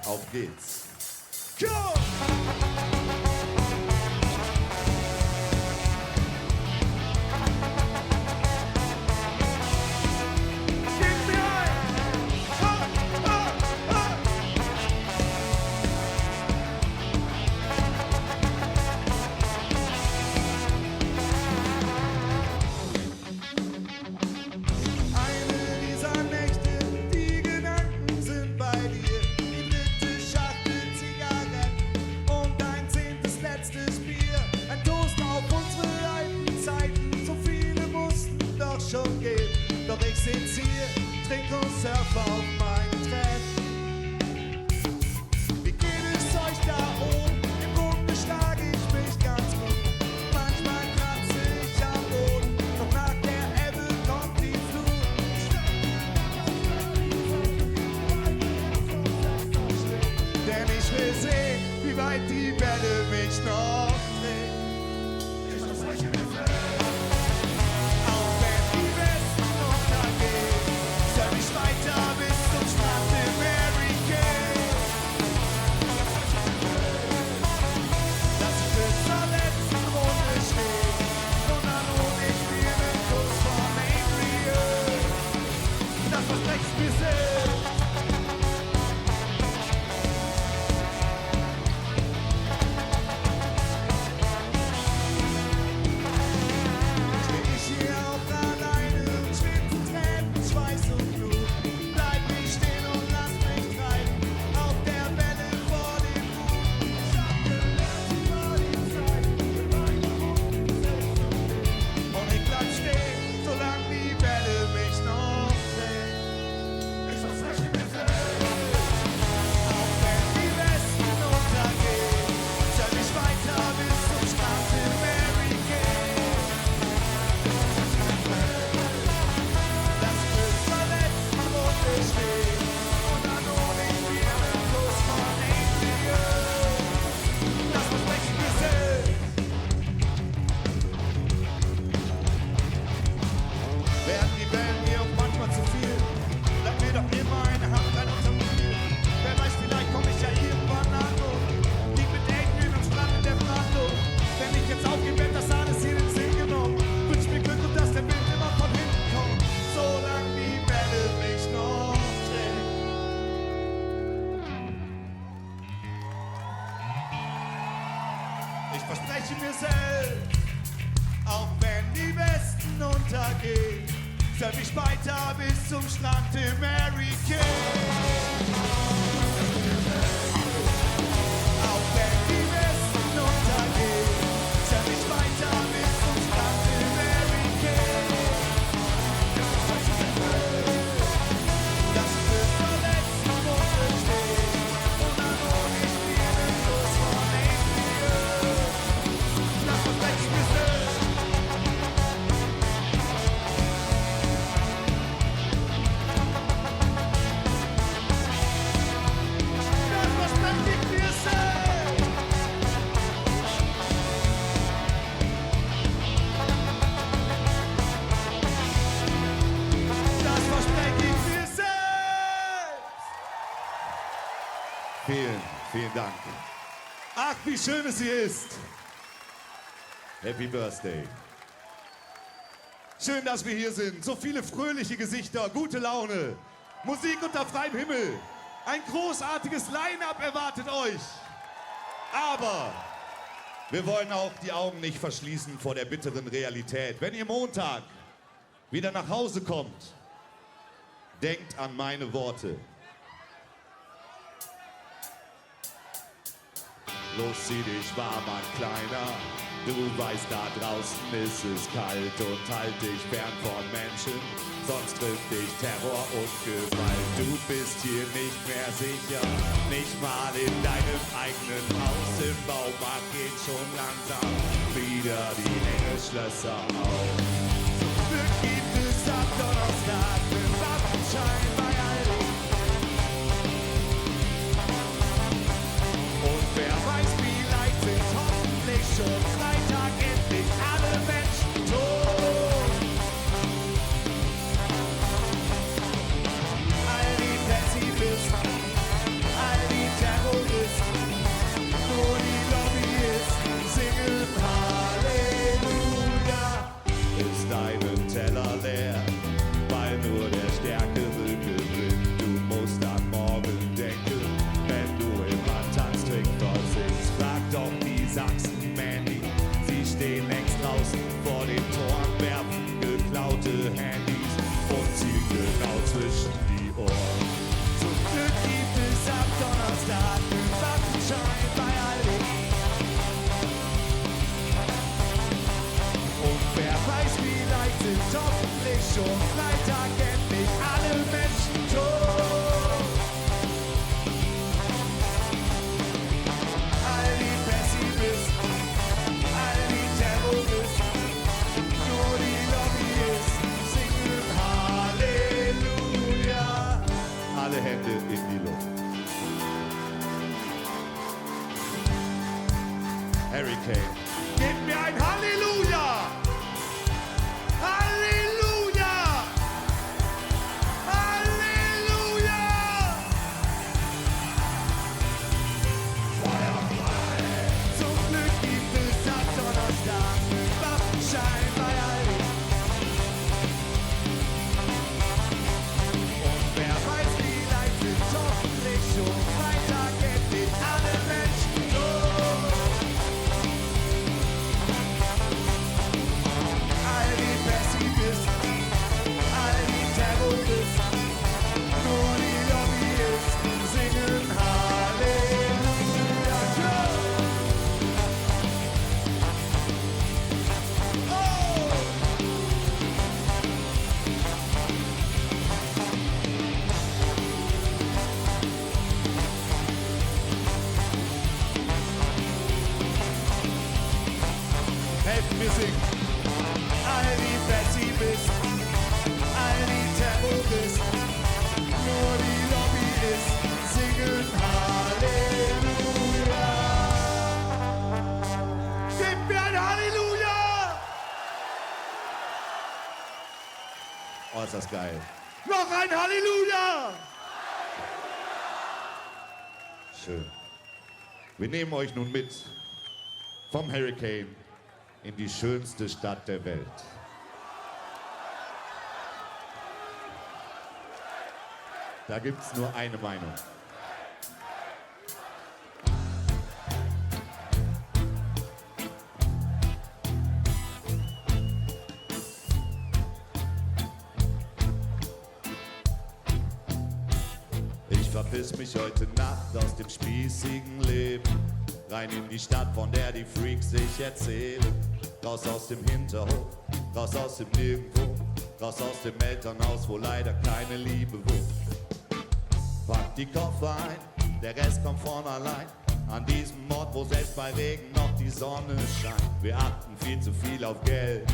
Auf geht's. Go! Doch ich sitz hier, trink und surf auf meinen Tränen. Wie geht es euch da oben? Im Grunde schlage ich mich ganz gut. Manchmal kratze ich am Boden, doch nach der Ebbe kommt die Flut. Denn ich will sehen, wie weit die Welle mich noch trägt. Ich verspreche mir selbst, auch wenn die Westen untergehen, surf ich weiter bis zum Strand im Mary Kay. Auch wenn die Westen untergehen, surf ich weiter bis zum Strand im Mary Kay. Dass ich bis zur letzten Runde stehe und dann hol ich mir den Kuss von Adrian. Das verspreche ich mir selbst. Das verspreche ich mir selbst. Das verspreche ich mir selbst. Vielen Dank. Ach, wie schön es hier ist. Happy Birthday. Schön, dass wir hier sind. So viele fröhliche Gesichter, gute Laune, Musik unter freiem Himmel. Ein großartiges Line-Up erwartet euch. Aber wir wollen auch die Augen nicht verschließen vor der bitteren Realität. Wenn ihr Montag wieder nach Hause kommt, denkt an meine Worte. Los, zieh dich warm an, Kleiner. Du weißt, da draußen ist es kalt und halt dich fern von Menschen, sonst trifft dich Terror und Gewalt. Du bist hier nicht mehr sicher, nicht mal in deinem eigenen Haus. Im Baumarkt geht schon langsam wieder die enge Schlösser auf. Zum Glück gibt es am Donnerstag den Waffenschein bei Aldi. Und wer weiß, vielleicht sind hoffentlich schon Freitag endlich alle Menschen tot. All die Pazifisten, all die zwischen die Ohren. Zum Glück gibt es ab Donnerstag einen Waffenschein bei Aldi. Und wer weiß, vielleicht sind hoffentlich schon Freitag endlich alle Menschen tot. All die Pessimisten, all die Terroristen, nur die Lobbyisten singen Halleluja. Alle Hände in die Luft. Hurricane. Gib mir ein Halleluja! Halleluja! Halleluja! Zum Glück gibt es ab Donnerstag einen Waffenschein bei Aldi. Und wer weiß, vielleicht sind hoffentlich schon Freitag endlich alle Menschen tot. All die Pessimisten, all die Terroristen, nur die Lobbyisten singen Halleluja. Oh! Helft mir singen. All die Pessimisten, all die Terroristen, nur die Lobbyisten singen Halleluja. Gib mir ein Halleluja! Oh, ist das geil. Noch ein Halleluja! Schön. Wir nehmen euch nun mit vom Hurricane in die schönste Stadt der Welt. Da gibt's nur eine Meinung. Ich verpiss mich heute Nacht aus dem spießigen Leben, rein in die Stadt, von der die Freaks sich erzählen. Raus aus dem Hinterhof, raus aus dem Nirgendwo, raus aus dem Elternhaus, wo leider keine Liebe wohnt. Pack die Koffer ein, der Rest kommt von allein. An diesem Ort, wo selbst bei Regen noch die Sonne scheint. Wir achten viel zu viel auf Geld.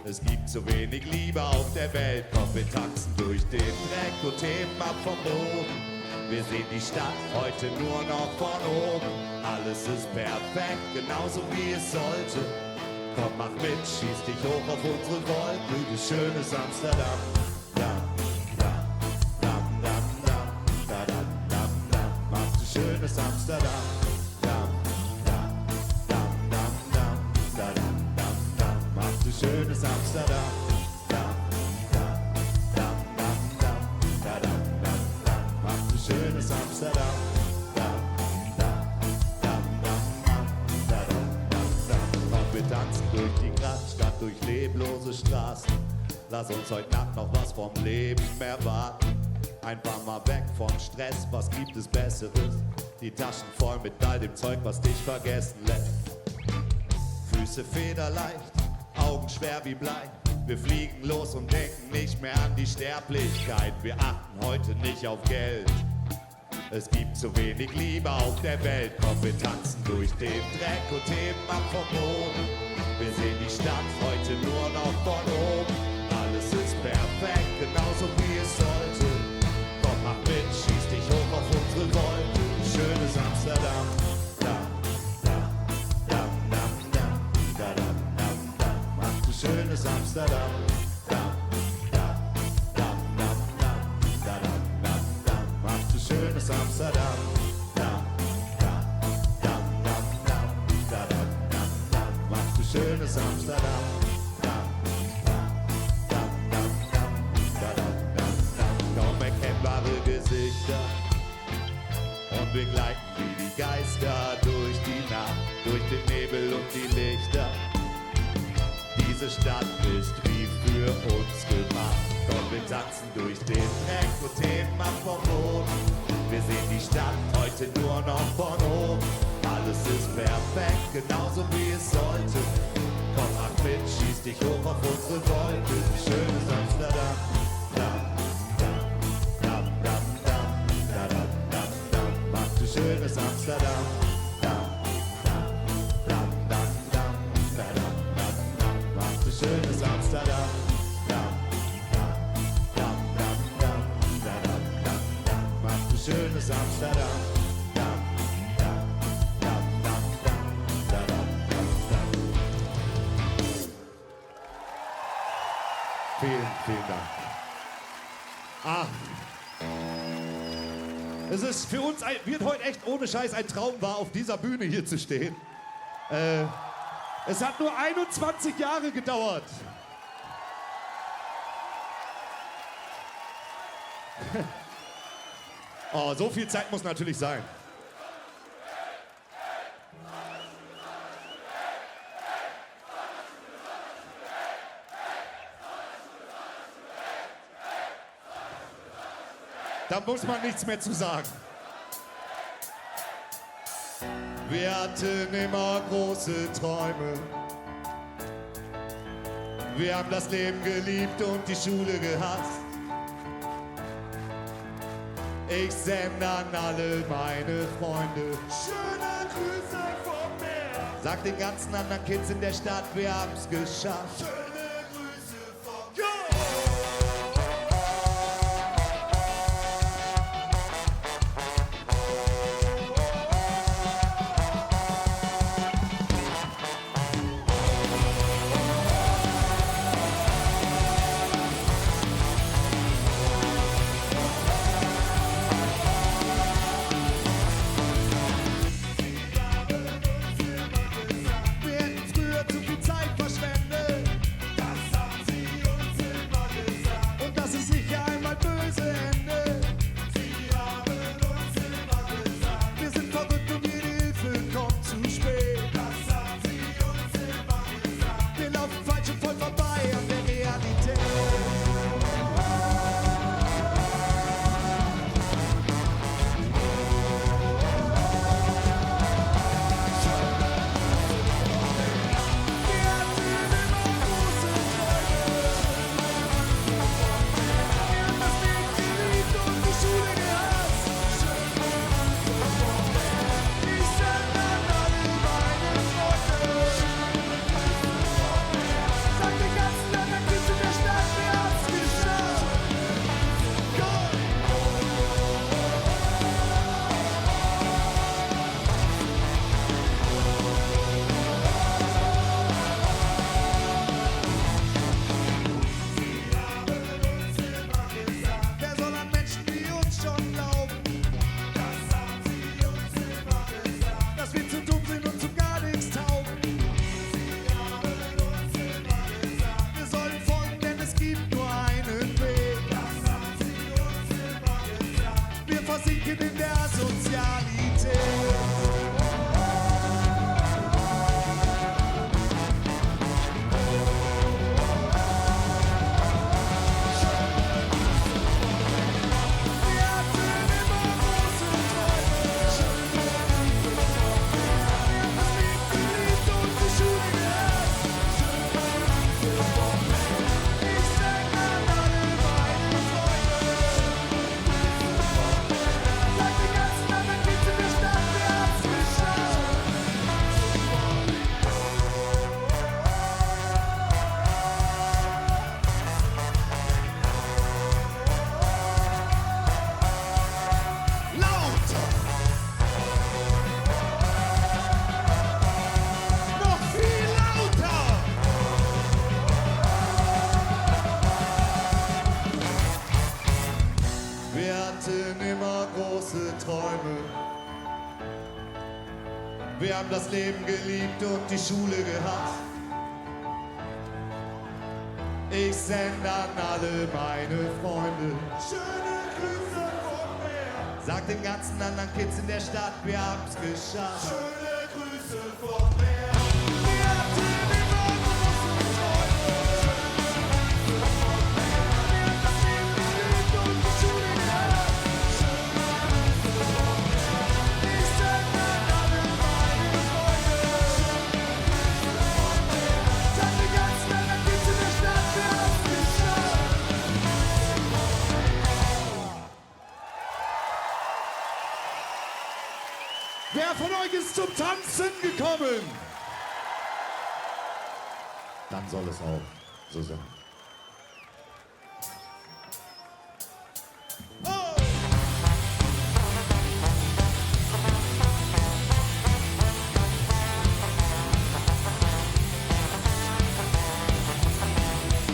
Es gibt zu wenig Liebe auf der Welt. Komm, wir tanzen durch den Dreck und heben ab vom Boden. Wir sehen die Stadt heute nur noch von oben. Alles ist perfekt, genauso wie es sollte. Komm, mach mit, schieß dich hoch auf unsere Wolken. Wie schönes Amsterdam. Dam, dam, dam, dam, dam, da, dam, dam, dam. Mach du schönes Amsterdam. Dam, dam, dam, dam, dam, da, dam, dam, dam. Mach du schönes Amsterdam. Dam, dam, dam, dam, dam, da, dam, dam, dam. Mach du schönes Amsterdam. Dam, dam, dam, dam, dam, da, dam, dam, dam. Komm, wir tanzen durch die Stadt, durch leblose Straßen. Lass uns heute Nacht noch was vom Leben erwarten. Ein paar Mal weg vom Stress, was gibt es Besseres? Die Taschen voll mit all dem Zeug, was dich vergessen lässt. Füße federleicht, Augen schwer wie Blei. Wir fliegen los und denken nicht mehr an die Sterblichkeit. Wir achten heute nicht auf Geld. Es gibt zu wenig Liebe auf der Welt. Komm, wir tanzen durch den Dreck und heben ab vom Boden. Wir sehen die Stadt heute nur noch von oben. Alles ist perfekt, genauso wie es sollte. Komm, mach mit, schieß dich hoch auf unsere Wolken. Schönes Amsterdam. Dam, dam, dam, dam, dam, da, dam, dam, dam. Mach du schönes Amsterdam. Dam, dam, dam, dam, dam, da, dam, dam, dam. Mach du schönes Amsterdam. Dam, dam, dam, dam, dam, da, dam, dam, dam. Mach du schönes Amsterdam. Dam, dam, dam, dam, dam, da, dam, dam, dam. Kaum erkennbare Gesichter und wir gleiten wie die Geister durch die Nacht, durch den Nebel und die Lichter. Diese Stadt ist wie für uns gemacht. Komm, wir tanzen durch den Dreck und heben ab vom Boden. Wir sehen die Stadt heute nur noch von oben. Alles ist perfekt, genauso wie es sollte. Komm, mach mit, schieß dich hoch auf unsere Wolke. Wie schön ist Amsterdam. Dam, dam, dam, dam, dam, dam, dam, dam. Mach du schönes Amsterdam. Dam, dam, dam, dam, dam, dam, dam, dam. Mach du schönes Amsterdam. Dam, dam, dam, dam, dam, dam, dam, dam. Mach du schönes Amsterdam. Dam, dam, dam, dam, dam, dam, dam, dam. Vielen, vielen Dank. Es ist für uns, wird heute echt ohne Scheiß ein Traum war, auf dieser Bühne hier zu stehen. Es hat nur 21 Jahre gedauert. Oh, so viel Zeit muss natürlich sein. Da muss man nichts mehr zu sagen. Wir hatten immer große Träume. Wir haben das Leben geliebt und die Schule gehasst. Ich sende an alle meine Freunde schöne Grüße vom Meer. Sag den ganzen anderen Kids in der Stadt, wir haben's geschafft. Schöne Grüße vom Meer. Versinken in der Sozialität. Wir haben das Leben geliebt und die Schule gehasst. Ich sende an alle meine Freunde schöne Grüße vom Meer. Sag den ganzen anderen Kids in der Stadt, wir haben's geschafft. Schöne Grüße vom Meer. Wir hatten immer große Träume. Schöne Grüße vom Meer. Wir haben das Leben Wer von euch ist zum Tanzen gekommen? Dann soll es auch so sein.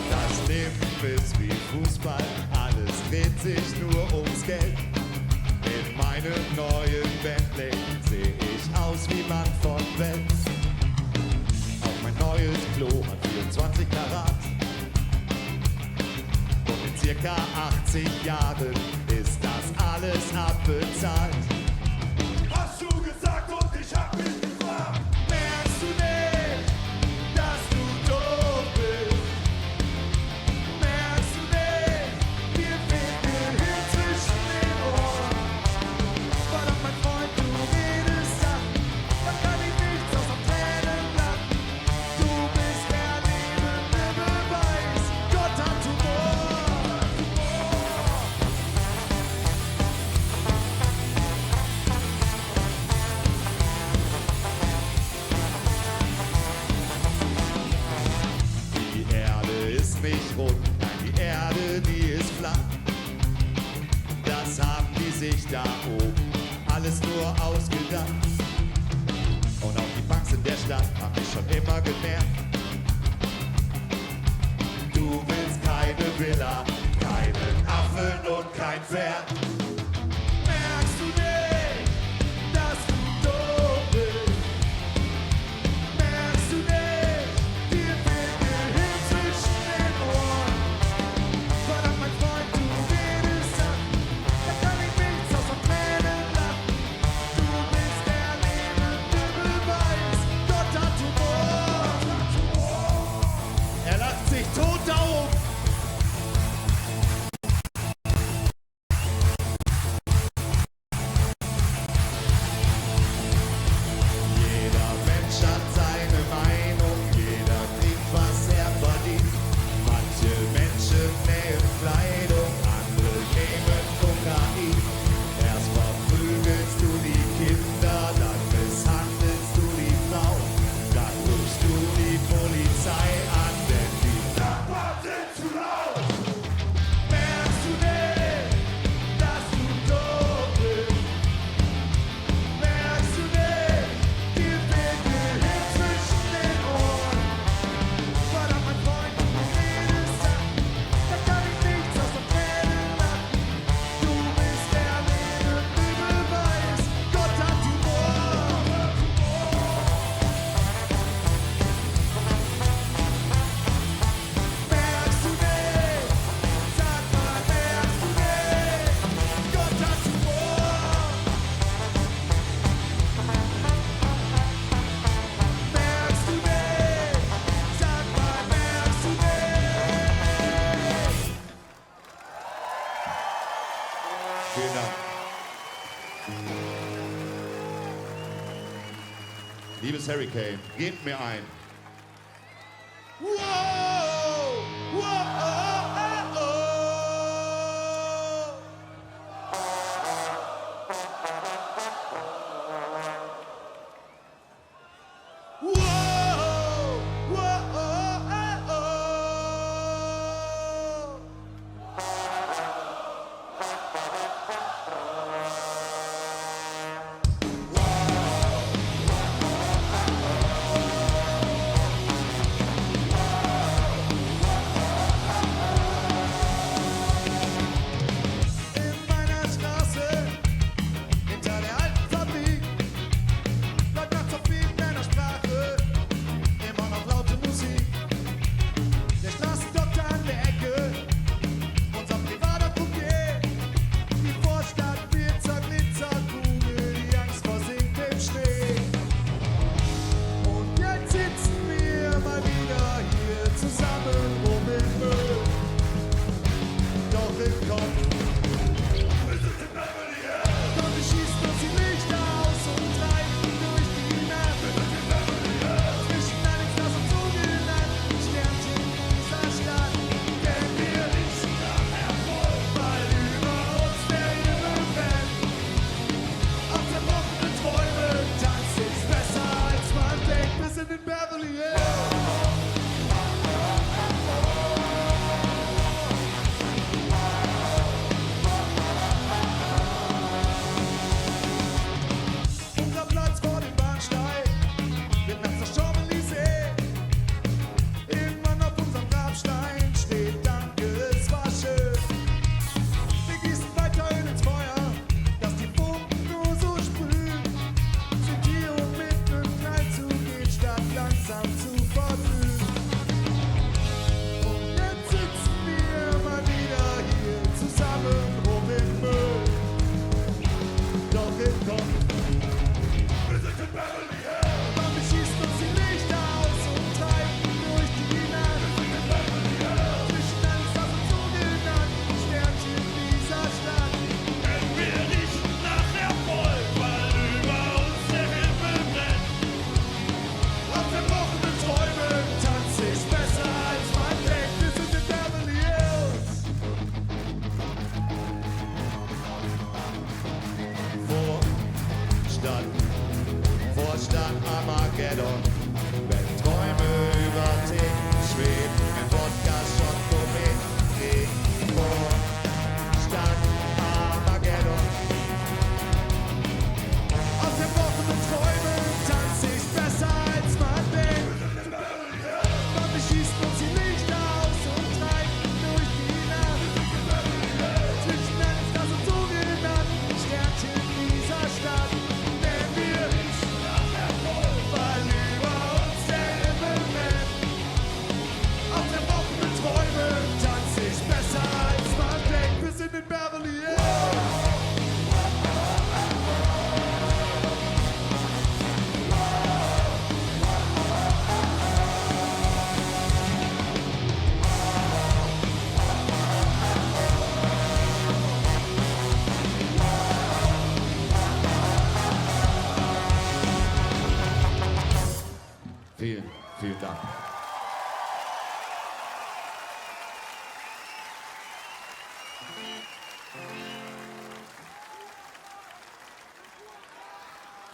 Das Leben ist wie Fußball, alles dreht sich nur ums Geld. In meinem neuen Bentley sehe ich aus wie Mann von Welt. Auch mein neues Klo hat 24 Karat. Und in circa 80 Jahren ist das alles abbezahlt. Hast du gesagt und ich hab mich gefragt. Merkst du nicht, dass du doof bist? Merkst du nicht, wir finden hier zwischen den Ohren? Verdammt, mein Freund, du redest Sachen, da kann ich nichts außer Tränen lachen. Du bist der lebende Beweis, Gott hat Humor. Die Erde ist nicht rund, nein, die Erde, die ist flach. Das haben die sich da oben alles nur ausgedacht. Und auch die Punks in der Stadt haben mich schon immer genervt. Du willst keine Villa, keinen Affen und kein Pferd. Merkst du nicht, dass du doof bist? Merkst du nicht, dir fehlt der Hirn zwischen den Ohren? Verdammt, mein Freund, du redest Sachen, da kann ich nichts außer Tränen lachen. Du bist der lebende Beweis, Gott hat Humor. Er lacht sich tot auf. Jeder Mensch hat seine Meinung, jeder kriegt, was er verdient. Manche Menschen nähen Kleidung, andere nehmen Kokain. Erst verprügelst du die Kinder, dann misshandelst du die Frau. Dann rufst du die Polizei an, denn die Nachbarn sind zu laut. Merkst du nicht, dass du doof bist? Merkst du nicht, dir fehlt der Hirn zwischen den Ohren? Verdammt, mein Freund, du redest Sachen, da kann ich nichts außer Tränen lachen. Du bist der lebende Beweis, Gott hat Humor. Merkst du nicht, sag mal, merkst du nicht, Gott hat Humor. Merkst du nicht, sag mal, merkst du nicht. Vielen Dank. Liebes Hurricane, gebt mir ein. Wow! Wow! Oh, oh. Wow! Wow! Oh, oh.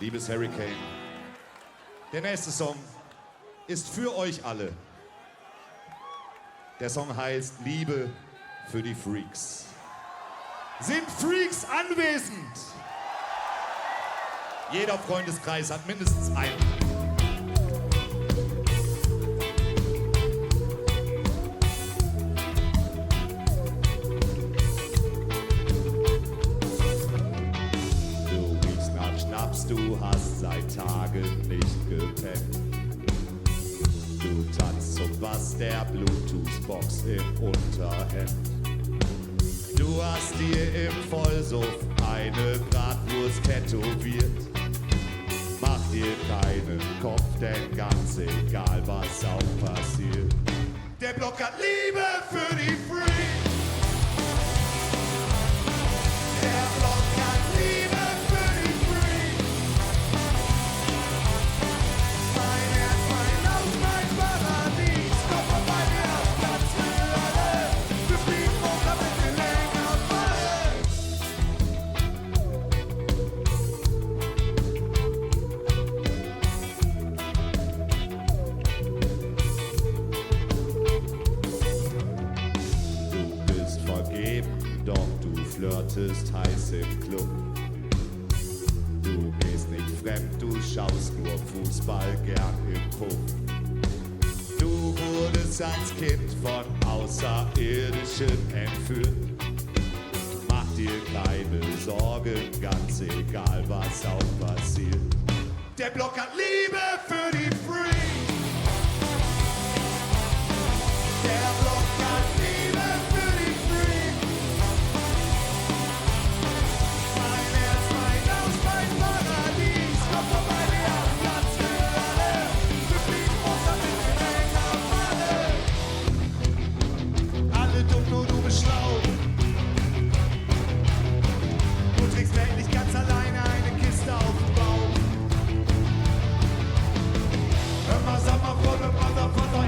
Liebes Hurricane, der nächste Song ist für euch alle. Der Song heißt Liebe für die Freaks. Sind Freaks anwesend? Jeder Freundeskreis hat mindestens einen. Du hast seit Tagen nicht gepennt. Du tanzt zum Bass der Bluetooth-Box im Unterhemd. Du hast dir im Vollsuff eine Bratwurst tätowiert. Mach dir keinen Kopf, denn ganz egal, was auch passiert. Der Block hat Liebe für die Freaks. Der Block hat Liebe. Flirtest heiß im Club. Du gehst nicht fremd, du schaust nur Fußball gern im Puff. Du wurdest als Kind von Außerirdischen entführt. Mach dir keine Sorgen, ganz egal was auch passiert. Der Block hat Liebe für die Freaks. Der Block hat Liebe für die Freaks.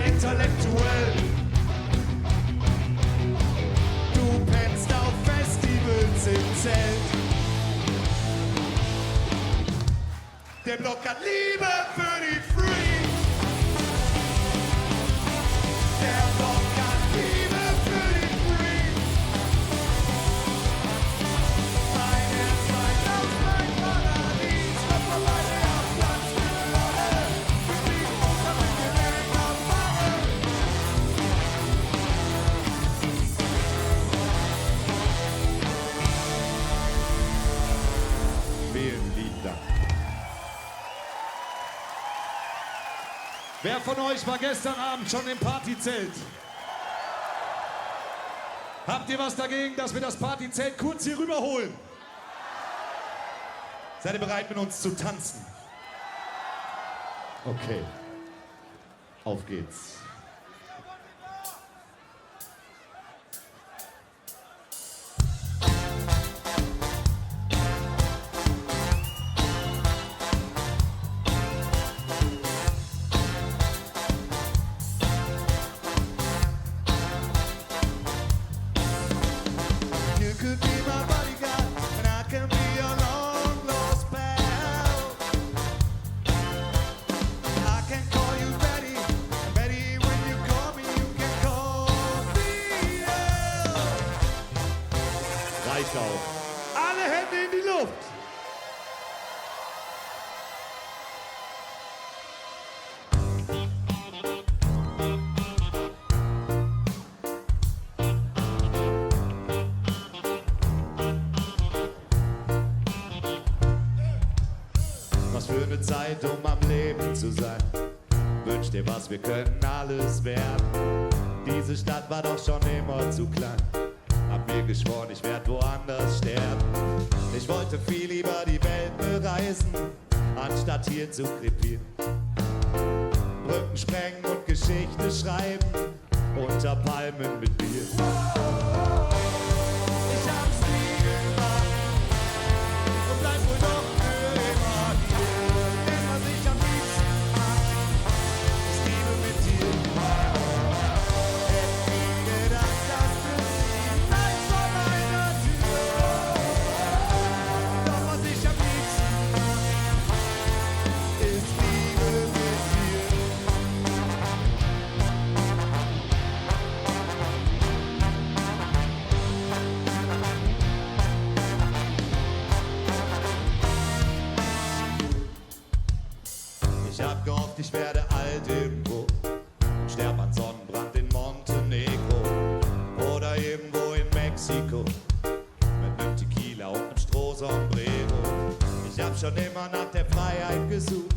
Intellektuell. Du pennst auf Festivals im Zelt. Der Block hat Liebe für die Freaks. Der Block hat Liebe für die Freaks. Mein Herz, mein Haus, mein Paradies. Komm vorbei, der hat Platz für alle. Wir fliegen runter mit den Wellen auf Fahre. Vielen lieben Dank. Wer von euch war gestern Abend schon im Partyzelt? Habt ihr was dagegen, dass wir das Partyzelt kurz hier rüberholen? Seid ihr bereit, mit uns zu tanzen? Okay. Auf geht's. Alle Hände in die Luft! Was für eine Zeit, um am Leben zu sein. Wünsch dir was, wir können alles werden. Diese Stadt war doch schon immer zu klein. Hab mir geschworen, ich werd woanders sterben. Ich wollte viel lieber die Welt bereisen, anstatt hier zu krepieren. Brücken sprengen und Geschichte schreiben, unter Palmen mit Bier. Ich hab's nie gemacht und bleib wohl doch für immer hier. Denn was ich am liebsten mag, ist Liebe mit dir. Hätte nie gedacht, dass du sie gleich vor meiner Tür. Doch was ich am liebsten mag, ich werde alt irgendwo und sterb an Sonnenbrand in Montenegro oder irgendwo in Mexiko mit nem Tequila und nem Strohsombrero. Ich hab schon immer nach der Freiheit gesucht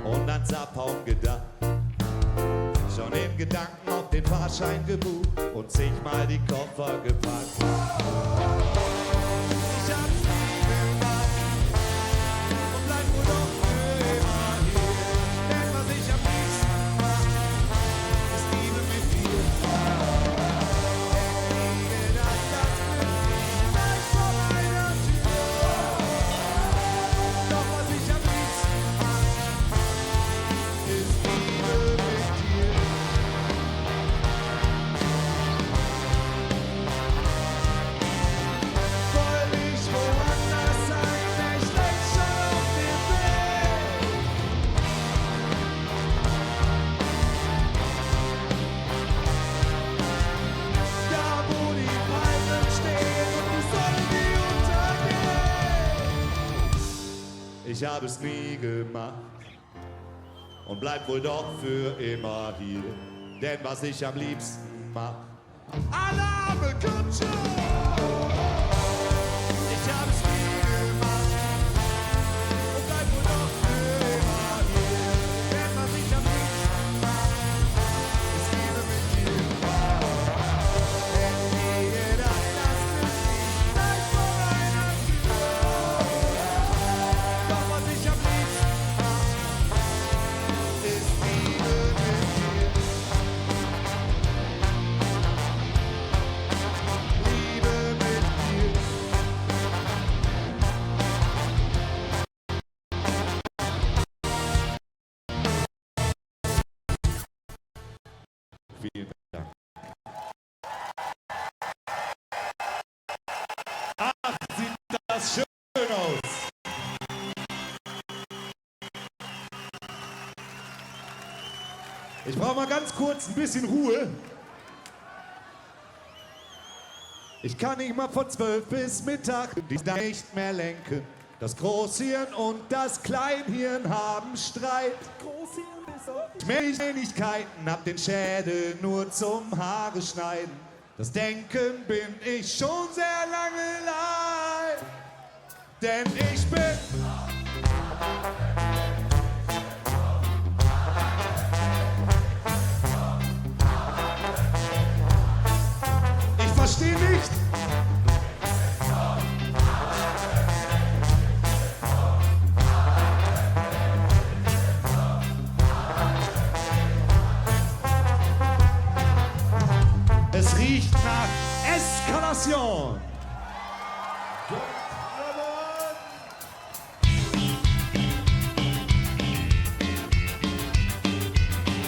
und ans Abhauen gedacht. Schon in Gedanken auf den Fahrschein gebucht und zigmal die Koffer gepackt. Ich hab's nie gemacht und bleib wohl doch für immer hier. Denn was ich am liebsten mach, ist Liebe mit dir. Hätte nie gedacht, das plötzlich gleich vor meiner Tür. Doch was ich am liebsten mach, ist Liebe mit dir. Wollte ich woanders sein, wär ich längst schon auf dem Weg. Da wo die Palmen stehen und die Sonne nie untergeht. Ich hab es nie gemacht und bleib wohl doch für immer hier. Denn was ich am liebsten mach, Alarme, Kutsche! Ich hab's nie gemacht und bleib wohl doch für immer hier. Denn was ich am liebsten mach, ist Liebe mit dir. Hätte nie gedacht, das plötzlich gleich vor meiner Tür. Doch was ich am liebsten mach, ist Liebe mit dir. Liebe mit dir. Vielen Dank. Ach, sieht das schön aus. Ich brauche mal ganz kurz ein bisschen Ruhe. Ich kann nicht mal von 12 bis Mittag die nicht mehr lenken. Das Großhirn und das Kleinhirn haben Streit. Männlichkeiten, hab den Schädel nur zum Haare schneiden. Das Denken bin ich schon sehr lange leid. Denn ich bin ich versteh nicht. Es riecht nach Eskalation.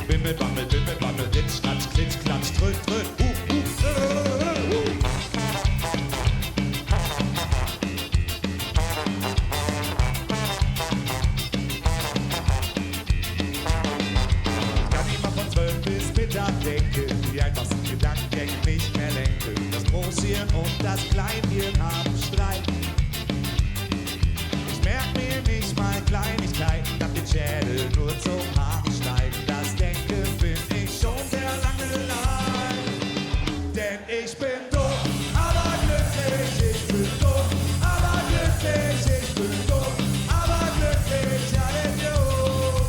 Bimmel, bammel, ritsch, klatsch, klitsch, klatsch, tröll, tröll, Kann immer von 12 bis Mittag denken, die einfachsten Gedankengänge nicht mehr lenken. Das Großhirn und das Kleinhirn haben Streit. Ich merk mir nicht mal Kleinigkeiten, hab den Schädel nur zum Haaren schneiden. Das Denken bin ich schon sehr lange leid. Denn ich bin doof, aber glücklich. Ich bin doof, aber glücklich. Ich bin doof, aber glücklich. Ja, Idiot.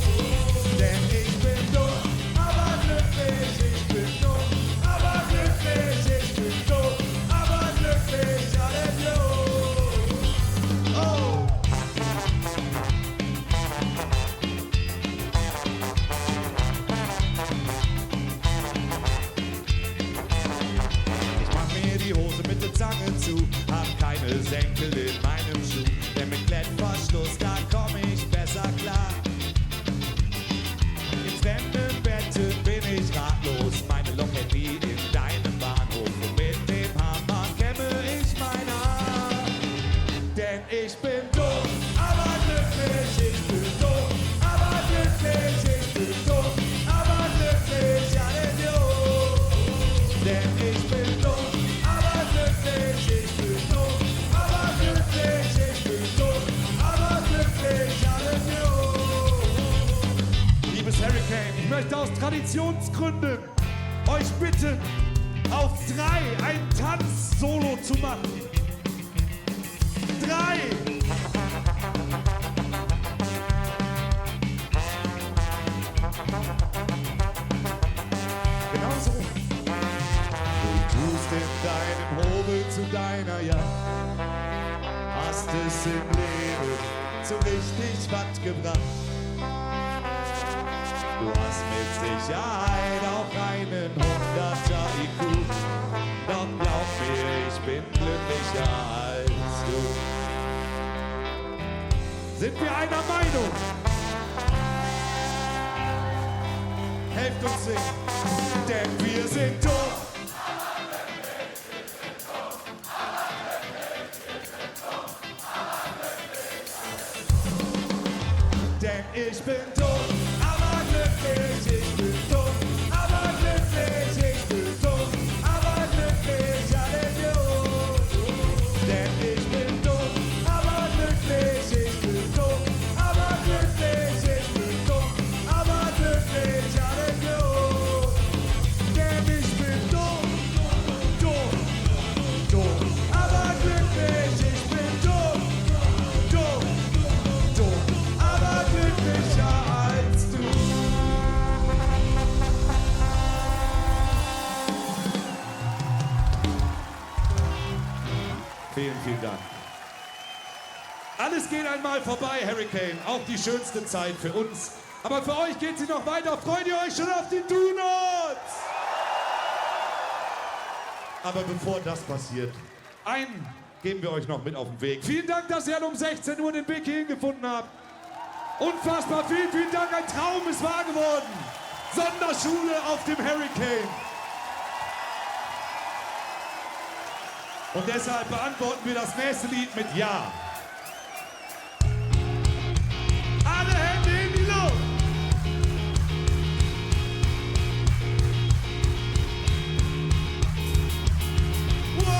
Denn ich bin doof, aber glücklich. Ich bin doof, aber glücklich. Ich bin doof, aber glücklich. Ja, Idiot. Oh. Ich mach mir die Hose mit der Zange zu, hab keine Senkel in meinem Schuh. Denn mit Klettverschluss, da komm ich besser klar. Im fremden Bett bin ich ratlos, meine Lokerie in deinem Bahnhof. Und mit dem Hammer kämme ich mein Haar. Denn ich bin doof, aber glücklich. Ich bin doof, aber glücklich. Ich bin doof, aber glücklich. Ja, Idiot. Denn ich bin doof, aber glücklich. Ich bin doof, aber glücklich. Ich bin doof, aber glücklich. Ja, Idiot. Liebes Traditionsgründen euch bitten, auf 3 ein Tanz-Solo zu machen. 3! Genau so. Du tust in deinem Hobel zu deiner Jagd, hast es im Leben so richtig was gebracht. Du hast mit Sicherheit auch einen 100er IQ, doch glaub mir, ich bin glücklicher als du. Sind wir einer Meinung? Helft uns singen, denn wir sind tot. Denn ich bin tot, aber glücklich, ich bin tot, aber glücklich, ich bin tot, aber glücklich, Halleluja. Denn ich bin tot, aber glücklich, ich bin tot, aber glücklich, ich bin tot, aber glücklich, Halleluja. Denn ich bin tot, tot, tot, aber glücklich, ich bin tot, tot, tot, aber glücklicher als du. Vielen, vielen Dank. Alles geht einmal vorbei, Hurricane. Auch die schönste Zeit für uns. Aber für euch geht sie noch weiter. Freut ihr euch schon auf die Do-Nots? Aber bevor das passiert, einen geben wir euch noch mit auf den Weg. Vielen Dank, dass ihr um 16 Uhr den Weg hierhin gefunden habt. Unfassbar, vielen, vielen Dank. Ein Traum ist wahr geworden. Sonderschule auf dem Hurricane. Und deshalb beantworten wir das nächste Lied mit Ja. Alle Hände in die Luft. Wow.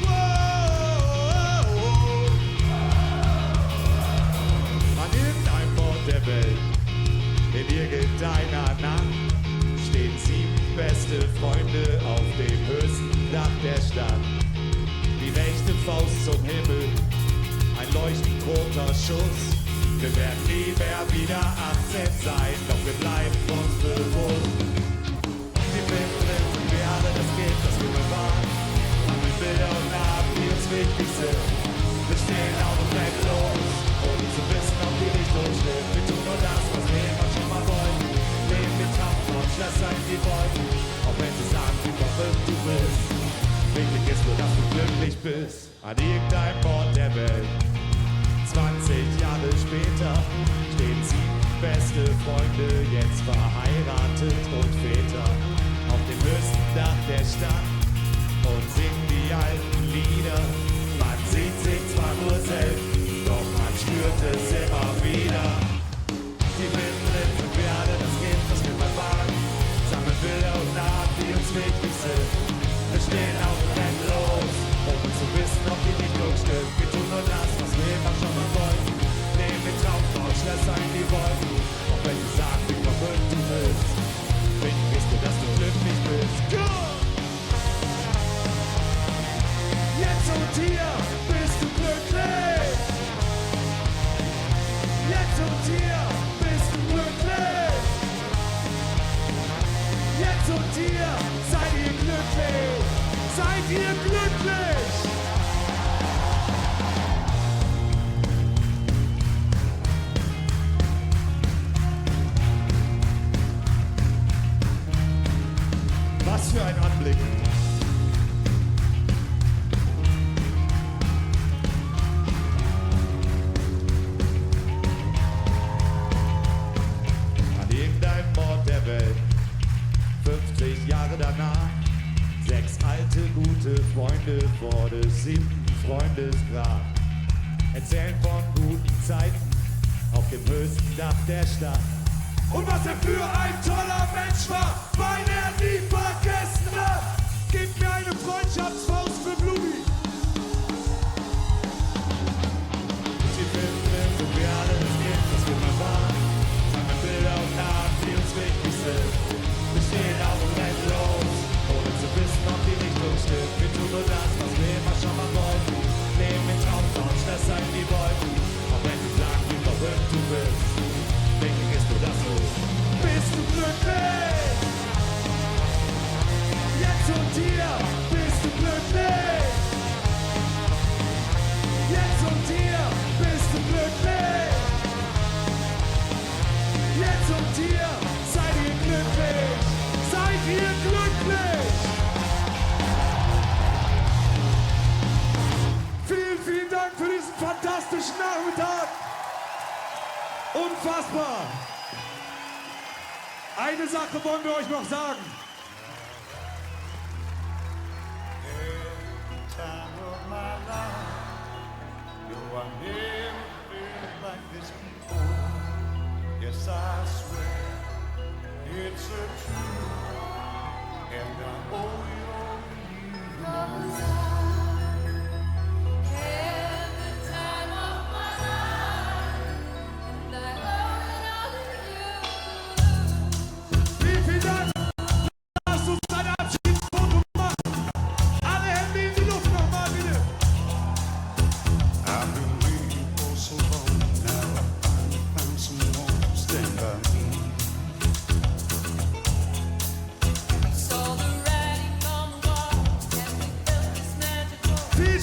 Wow. An irgendeinem Ort der Welt, in irgendeiner Nacht, stehen 7 beste Freunde auf dem höchsten Dach der Stadt. Die rechte Faust zum Himmel, ein leuchtend roter Schuss. Wir werden nie mehr wieder 18 sein, doch wir bleiben uns bewusst. Die Filme, wir alle das Kind, das wir bewahren, haben wir Bilder und Namen, die uns wichtig sind. Wir stehen auf und rennen los, ohne zu wissen, ob die Richtung stimmt. Wir tun nur das, was wir immer schon mal wollen. Leben mit Traum und Schlösser in die Wolken, auch wenn sie sagen, wie verrückt du bist. Wichtig ist nur, dass du glücklich bist, an irgendeinem Ort der Welt. 20 Jahre später stehen 7 beste Freunde, jetzt verheiratet und Väter, auf dem höchsten Dach der Stadt und singen die alten Lieder. Man sieht sich zwar nur selten, doch man spürt es immer wieder. Die Mittendrin sind wir alle das Kind, das wir mal waren. Sammeln Bilder und Namen, die uns wichtig sind. Wir stehen auf und rennen los, ohne zu wissen, ob die Richtung stimmt. Wir tun nur das, was wir immer schon mal wollten. Nehmen den Traum vor, Schlösser in die Wolken, auch wenn sie sagen, wie verrückt du bist. Wichtig ist nur, dass du glücklich bist. Go! Jetzt und hier bist du glücklich. Jetzt und hier bist du glücklich. Jetzt und hier seid ihr glücklich. Seid ihr glücklich? Was für ein Anblick. An irgendeinem Ort der Welt, 50 Jahre danach, 6 alte, gute Freunde vor des 7. Freundesgrab. Erzählen von guten Zeiten auf dem höchsten Dach der Stadt. Und was er für ein toller Mensch war, weil er nie vergessen hat. Gib mir eine Freundschaftsfaust für Blubi. Die Filme sind wir alle das Kind, fantastischen Nachmittag. Unfassbar. Eine Sache wollen wir euch noch sagen. Yes, I swear it's a truth, and I owe it all to you. 'Cause I had the time of my life, and I owe it all to you. Vielen Dank. Lasst uns ein Abschiedsfoto machen. Alle Hände in die Luft nochmal, bitte. I've been waiting for so long now. I found someone to stand by me. Viel